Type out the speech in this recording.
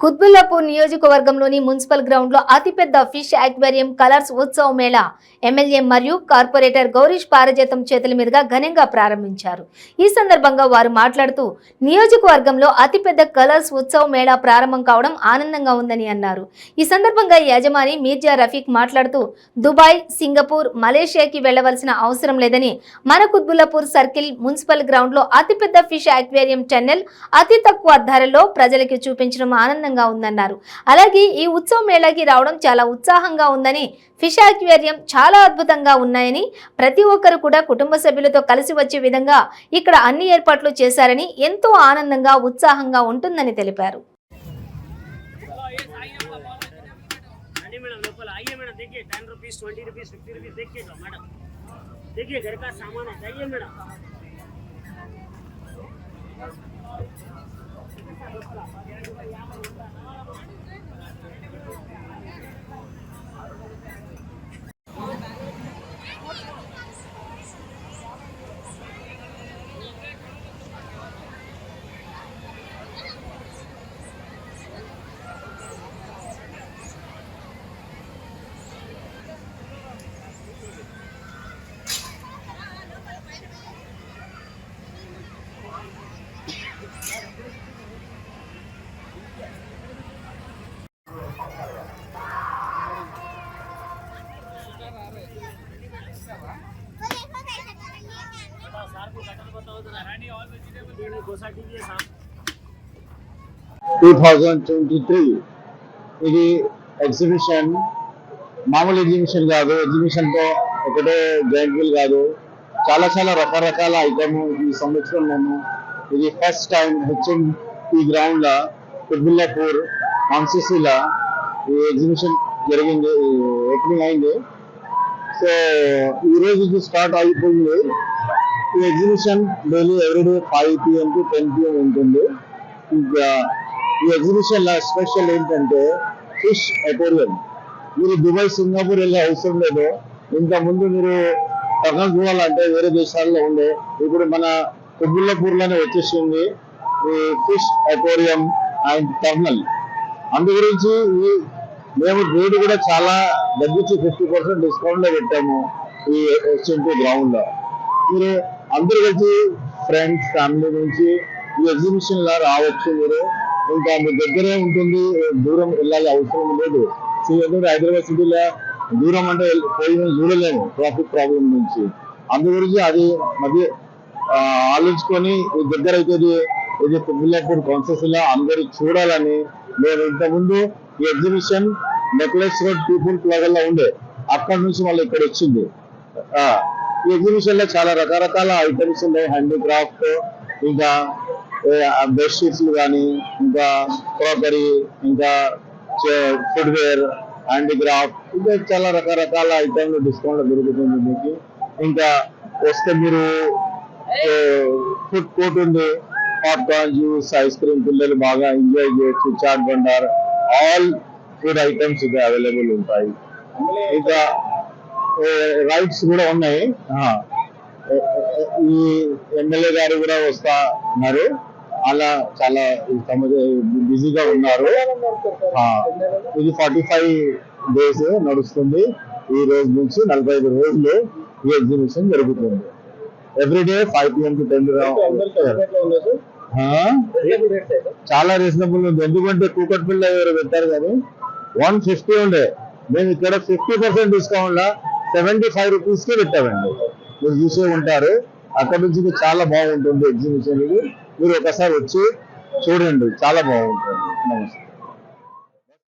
కుత్బుల్లాపూర్ నియోజకవర్గంలోని municipal ground లో అతిపెద్ద ఫిష్ అక్వేరియం కలర్స్ ఉత్సవ మేళా ఎమ్మెల్యే మరియు కార్పొరేటర్ గౌరీష్ పారజాతం చేతుల మీదుగా ఘనంగా ప్రారంభించారు. ఈ సందర్భంగా వారు మాట్లాడుతూ నియోజకవర్గంలో అతిపెద్ద కలర్స్ ఉత్సవ మేళా ప్రారంభం కావడం ఆనందంగా ఉందని అన్నారు. ఈ సందర్భంగా యజమాని మీర్జా రఫీక్ మాట్లాడుతూ దుబాయ్, సింగపూర్, మలేషియాకి వెళ్లవలసిన అవసరం లేదని మన కుత్బుల్లాపూర్ సర్కిల్ మున్సిపల్ గ్రౌండ్ లో అతిపెద్ద ఫిష్ అక్వేరియం టన్నెల్ అతి తక్కువ ధరలో ప్రజలకు చూపించడం ఆనందంగా ఉందన్నారు. అలాగే ఈ ఉత్సవ మేళాకి రావడం చాలా ఉత్సాహంగా ఉందని, ఫిష్ అక్వేరియం చాలా అద్భుతంగా ఉన్నాయని, ప్రతి ఒక్కరు కూడా కుటుంబ సభ్యులతో కలిసి వచ్చే విధంగా ఇక్కడ అన్ని ఏర్పాట్లు చేశారని, ఎంతో ఆనందంగా ఉత్సాహంగా ఉంటుందని తెలిపారు. ఇది ఎగ్జిబిషన్ మామూలు ఎగ్జిబిషన్ కాదు. ఎగ్జిబిషన్ తో ఒకటే జాయింట్ వీల్ కాదు, చాలా రకరకాల ఐటమ్ ఈ సంవత్సరం మేము ఇది ఫస్ట్ టైం ఈ గ్రౌండ్ లో కుత్బుల్లాపూర్ కాన్స్టిట్యూన్సీలో ఈ ఎగ్జిబిషన్ జరిగింది, ఓపెనింగ్ అయింది. సో ఈ రోజు ఇది స్టార్ట్ అయిపోయింది. ఈ exhibition daily everyday 5 PM to 10 PM ఉంటుంది. ఇంకా ఈ ఎగ్జిబిషన్ లో స్పెషల్ ఏంటంటే ఫిష్ అక్వేరియం. మీరు దుబాయ్, సింగపూర్ వెళ్ళే అవసరం లేదు. ఇంత ముందు మీరు పక్కన చూడాలంటే వేరే దేశాల్లో ఉండే, ఇప్పుడు మన కుత్బుల్లాపూర్ లోనే వచ్చేసింది ఈ ఫిష్ అక్వేరియం అండ్ టర్నల్. అందు గురించి మేము రేటు కూడా చాలా తగ్గించి 50% డిస్కౌంట్ లో పెట్టాము ఈ ఎస్ఎన్టీ గ్రౌండ్ లో. మీరు అందరు కలిసి ఫ్రెండ్స్, ఫ్యామిలీ నుంచి ఈ ఎగ్జిబిషన్ లో రావచ్చు. మీరు ఇంకా మీ దగ్గరే ఉంటుంది, దూరం వెళ్ళాలి అవసరం లేదు. ఎందుకంటే హైదరాబాద్ సిటీలో దూరం అంటే పోయి చూడలేము ట్రాఫిక్ ప్రాబ్లం నుంచి. అందు గురించి అది మధ్య ఆలోచించుకొని ఈ దగ్గర అయితే ఇది కుత్బుల్లాపూర్ కాన్స్టిట్యూన్సీలో అందరూ చూడాలని నేను ఇంతకుముందు ఈ exhibition necklace road people plaza లో ఉండే, అక్కడ నుంచి మళ్ళీ ఇక్కడ వచ్చింది. ఈ ఎగ్జిబిషన్ లో చాలా రకరకాల ఐటమ్స్ ఉన్నాయి. హ్యాండీక్రాఫ్ట్, ఇంకా బెడ్షీట్స్ కానీ, ఇంకా క్రాకరీ, ఇంకా ఫుడ్వేర్, హ్యాండీక్రాఫ్ట్, ఇంకా చాలా రకరకాల ఐటమ్లు డిస్కౌంట్ లో దొరుకుతుంది మీకు. ఇంకా వస్తే మీరు ఫుడ్ కోర్ట్ ఉంది, పాప్కార్న్, జ్యూస్, ఐస్ క్రీమ్, పిల్లలు బాగా ఎంజాయ్ చేయొచ్చు. Chaat Bhandar, all food items available ఉంటాయి. ఇంకా రైడ్స్ కూడా ఉన్నాయి. ఈ ఎమ్మెల్యే గారు కూడా వస్తున్నారు, అలా చాలా బిజీగా ఉన్నారు. ఇది 45 days నడుస్తుంది. ఈ రోజు నుంచి 45 రోజులు ఈ ఎగ్జిబిషన్ జరుగుతుంది. ఎవ్రీడే 5 PM to 10 చాలా రీజనబుల్ ఉంది. ఎందుకంటే కూకట్పల్లి ఎవరు పెట్టారు కానీ 150 ఉండే, మేము ఇక్కడ 50% డిస్కౌంట్ లా 75 rupees కి పెట్టామండి. మీరు చూసే ఉంటారు. అక్కడ నుంచి చాలా బాగుంటుంది ఎగ్జిబిషన్. ఇది మీరు ఒకసారి వచ్చి చూడండి, చాలా బాగుంటుంది.